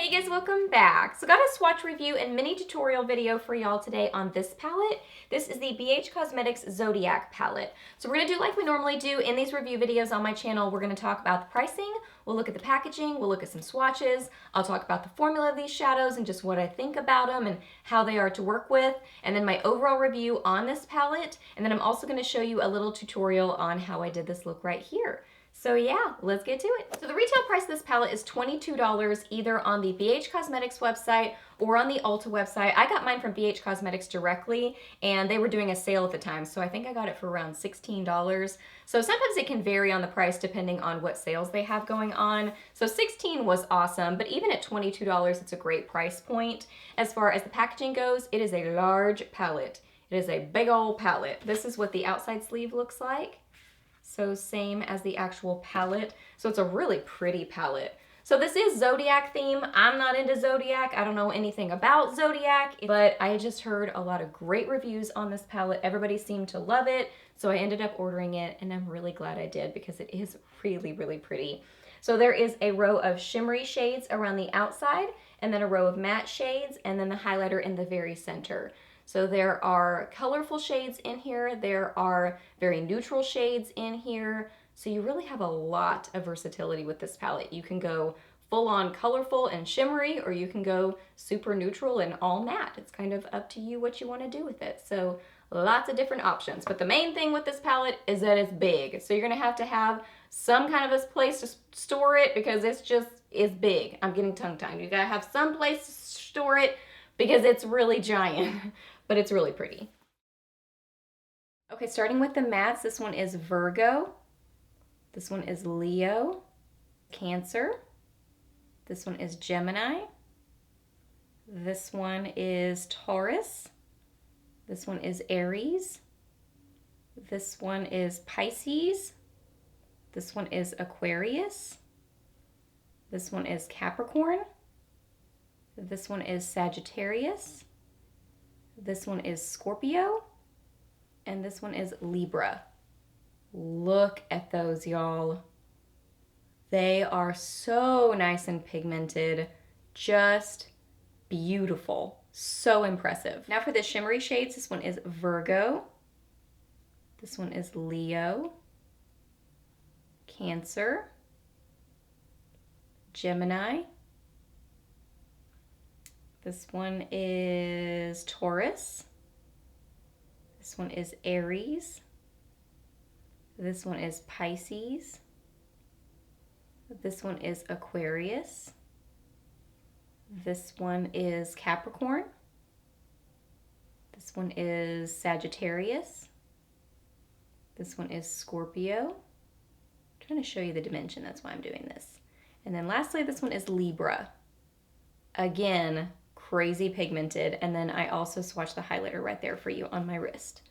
Hey guys, welcome back. So got a swatch review and mini tutorial video for y'all today on this palette. This is the BH Cosmetics Zodiac Palette. So we're gonna do like we normally do in these review videos on my channel. We're gonna talk about the pricing, we'll look at the packaging, we'll look at some swatches, I'll talk about the formula of these shadows and just what I think about them and how they are to work with, and then my overall review on this palette, and then I'm also gonna show you a little tutorial on how I did this look right here. So yeah, let's get to it. So the retail price of this palette is $22 either on the BH Cosmetics website or on the Ulta website. I got mine from BH Cosmetics directly and they were doing a sale at the time, so I think I got it for around $16. So sometimes it can vary on the price depending on what sales they have going on. So $16 was awesome, but even at $22, it's a great price point. As far as the packaging goes, it is a large palette. It is a big old palette. This is what the outside sleeve looks like. So same as the actual palette. So it's a really pretty palette. So this is Zodiac theme. I'm not into Zodiac. I don't know anything about Zodiac, but I just heard a lot of great reviews on this palette. Everybody seemed to love it. So I ended up ordering it and I'm really glad I did because it is really, really pretty. So there is a row of shimmery shades around the outside and then a row of matte shades and then the highlighter in the very center. So there are colorful shades in here, there are very neutral shades in here, so you really have a lot of versatility with this palette. You can go full on colorful and shimmery, or you can go super neutral and all matte. It's kind of up to you what you want to do with it. So lots of different options, but the main thing with this palette is that it's big. So you're gonna have to have some kind of a place to store it because it's big. I'm getting tongue-tied. You gotta have some place to store it because it's really giant. But it's really pretty. Okay, starting with the mattes, this one is Virgo, this one is Leo, Cancer, this one is Gemini, this one is Taurus, this one is Aries, this one is Pisces, this one is Aquarius, this one is Capricorn, this one is Sagittarius, this one is Scorpio, and this one is Libra. Look at those, y'all. They are so nice and pigmented, just beautiful, so impressive. Now for the shimmery shades, this one is Virgo, this one is Leo, Cancer, Gemini, this one is Taurus, this one is Aries, this one is Pisces, this one is Aquarius, this one is Capricorn, this one is Sagittarius, this one is Scorpio. I'm trying to show you the dimension, that's why I'm doing this. And then lastly, this one is Libra. Again, crazy pigmented, and then I also swatched the highlighter right there for you on my wrist.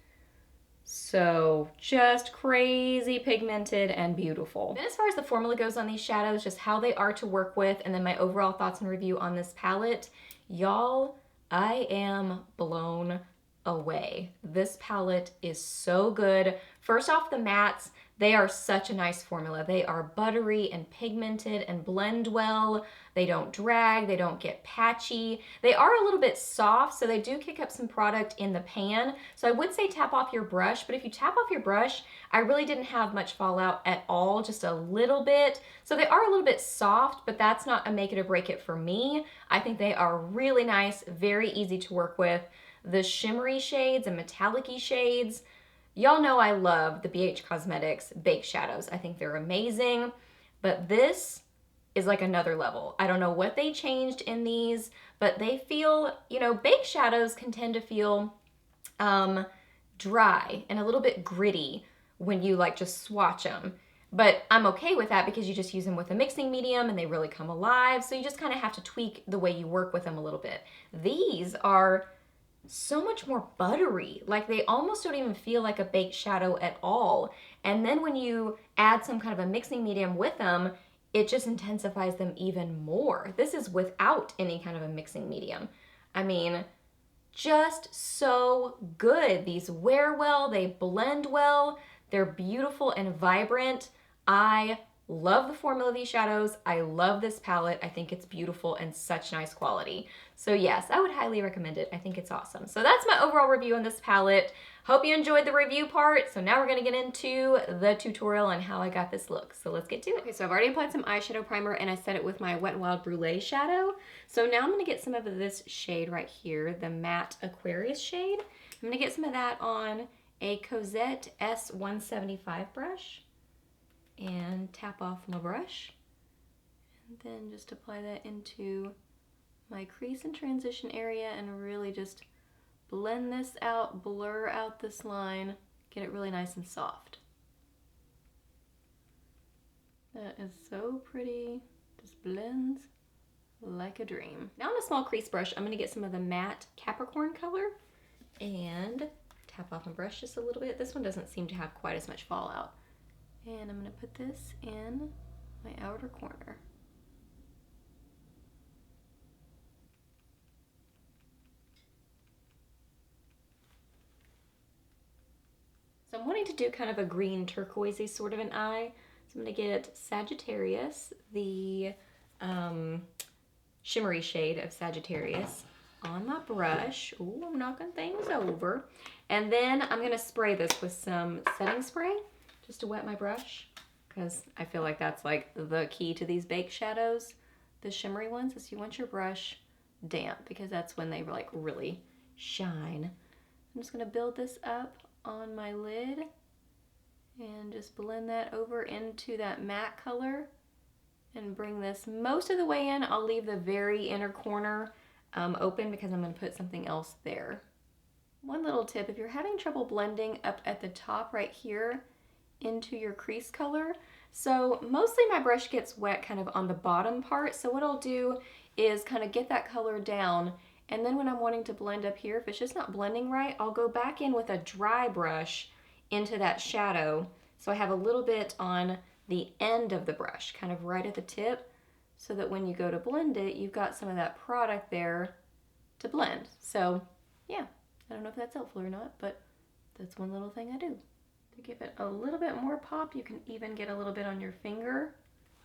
So just crazy pigmented and beautiful. Then as far as the formula goes on these shadows, just how they are to work with, and then my overall thoughts and review on this palette, y'all, I am blown away. This palette is so good. First off, the mattes, they are such a nice formula. They are buttery and pigmented and blend well. They don't drag, they don't get patchy. They are a little bit soft, so they do kick up some product in the pan. So I would say tap off your brush, but if you tap off your brush, I really didn't have much fallout at all, just a little bit. So they are a little bit soft, but that's not a make it or break it for me. I think they are really nice, very easy to work with. The shimmery shades and metallic-y shades, y'all know I love the BH Cosmetics Bake Shadows. I think they're amazing, but this is like another level. I don't know what they changed in these, but they feel, you know, Bake Shadows can tend to feel dry and a little bit gritty when you like just swatch them. But I'm okay with that because you just use them with a mixing medium and they really come alive. So you just kind of have to tweak the way you work with them a little bit. These are so much more buttery. Like they almost don't even feel like a baked shadow at all. And then when you add some kind of a mixing medium with them, it just intensifies them even more. This is without any kind of a mixing medium. I mean, just so good. These wear well, they blend well, they're beautiful and vibrant. I Love the formula of these shadows. I love this palette. I think it's beautiful and such nice quality. So yes, I would highly recommend it. I think it's awesome. So that's my overall review on this palette. Hope you enjoyed the review part. So now we're gonna get into the tutorial on how I got this look. So let's get to it. Okay, so I've already applied some eyeshadow primer and I set it with my Wet n Wild Brûlée shadow. So now I'm gonna get some of this shade right here, the matte Aquarius shade. I'm gonna get some of that on a Cozette S175 brush and tap off my brush, and then just apply that into my crease and transition area and really just blend this out, blur out this line, get it really nice and soft. That is so pretty, just blends like a dream. Now on a small crease brush, I'm gonna get some of the matte Capricorn color and tap off my brush just a little bit. This one doesn't seem to have quite as much fallout. And I'm going to put this in my outer corner. So I'm wanting to do kind of a green turquoisey sort of an eye. So I'm going to get Sagittarius, the shimmery shade of Sagittarius, on my brush. Ooh, I'm knocking things over. And then I'm going to spray this with some setting spray, just to wet my brush, because I feel like that's like the key to these baked shadows, the shimmery ones, is you want your brush damp, because that's when they like really shine. I'm just gonna build this up on my lid and just blend that over into that matte color and bring this most of the way in. I'll leave the very inner corner open because I'm gonna put something else there. One little tip, if you're having trouble blending up at the top right here, into your crease color. So mostly my brush gets wet kind of on the bottom part. So what I'll do is kind of get that color down. And then when I'm wanting to blend up here, if it's just not blending right, I'll go back in with a dry brush into that shadow. So I have a little bit on the end of the brush, kind of right at the tip, so that when you go to blend it, you've got some of that product there to blend. So yeah, I don't know if that's helpful or not, but that's one little thing I do. To give it a little bit more pop, you can even get a little bit on your finger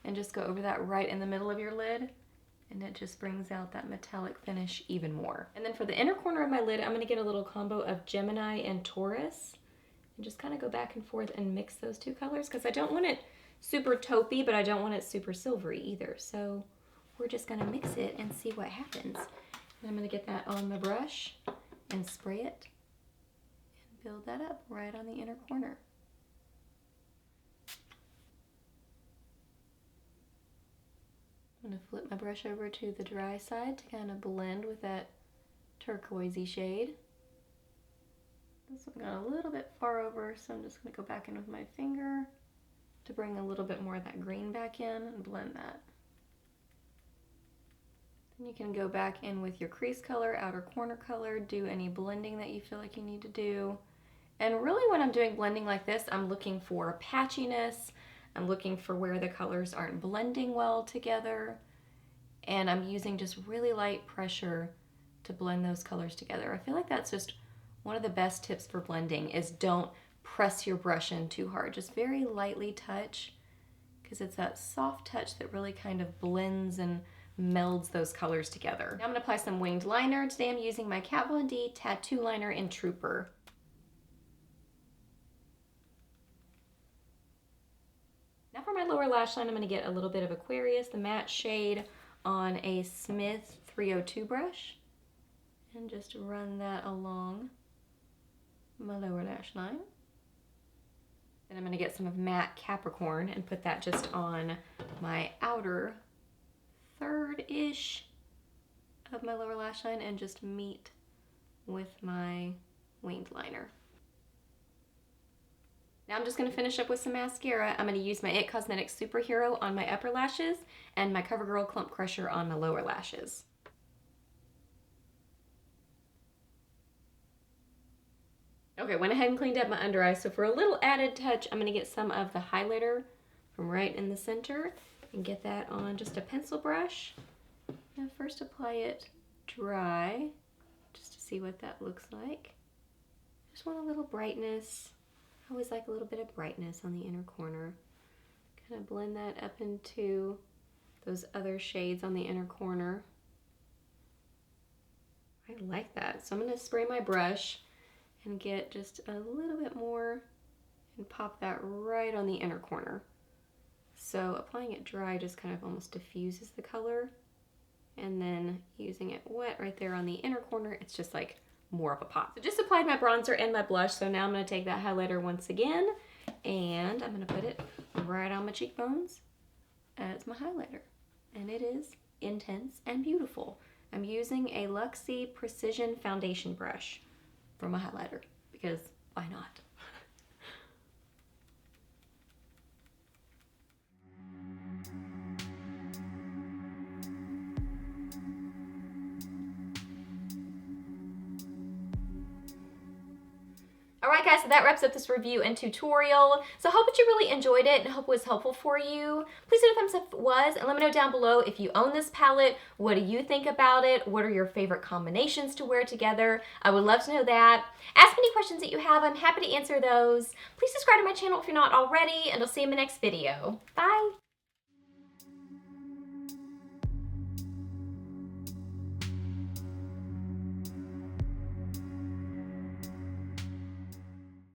and just go over that right in the middle of your lid, and it just brings out that metallic finish even more. And then for the inner corner of my lid, I'm gonna get a little combo of Gemini and Taurus and just kind of go back and forth and mix those two colors, because I don't want it super taupey, but I don't want it super silvery either. So we're just gonna mix it and see what happens. And I'm gonna get that on my brush and spray it. Build that up right on the inner corner. I'm going to flip my brush over to the dry side to kind of blend with that turquoisey shade. This one got a little bit far over, so I'm just going to go back in with my finger to bring a little bit more of that green back in and blend that. Then you can go back in with your crease color, outer corner color, do any blending that you feel like you need to do. And really when I'm doing blending like this, I'm looking for patchiness. I'm looking for where the colors aren't blending well together. And I'm using just really light pressure to blend those colors together. I feel like that's just one of the best tips for blending, is don't press your brush in too hard. Just very lightly touch, because it's that soft touch that really kind of blends and melds those colors together. Now I'm going to apply some winged liner. Today I'm using my Kat Von D Tattoo Liner in Trooper. Now for my lower lash line, I'm going to get a little bit of Aquarius, the matte shade, on a Smith 302 brush, and just run that along my lower lash line. Then I'm going to get some of matte Capricorn and put that just on my outer third-ish of my lower lash line and just meet with my winged liner. Now I'm just going to finish up with some mascara. I'm going to use my IT Cosmetics Superhero on my upper lashes and my CoverGirl Clump Crusher on my lower lashes. Okay, went ahead and cleaned up my under eye. So for a little added touch, I'm going to get some of the highlighter from right in the center and get that on just a pencil brush. Now first apply it dry, just to see what that looks like. Just want a little brightness. I always like a little bit of brightness on the inner corner. kind of blend that up into those other shades on the inner corner. I like that. So I'm going to spray my brush and get just a little bit more and pop that right on the inner corner. So applying it dry just kind of almost diffuses the color, and then using it wet right there on the inner corner, it's just like more of a pop. So just applied my bronzer and my blush, so now I'm going to take that highlighter once again, and I'm going to put it right on my cheekbones as my highlighter. And it is intense and beautiful. I'm using a Luxie Precision Foundation brush for my highlighter, because why not? Alright guys, so that wraps up this review and tutorial. So I hope that you really enjoyed it and hope it was helpful for you. Please hit a thumbs up if it was, and let me know down below if you own this palette. What do you think about it? What are your favorite combinations to wear together? I would love to know that. Ask any questions that you have. I'm happy to answer those. Please subscribe to my channel if you're not already, and I'll see you in the next video. Bye!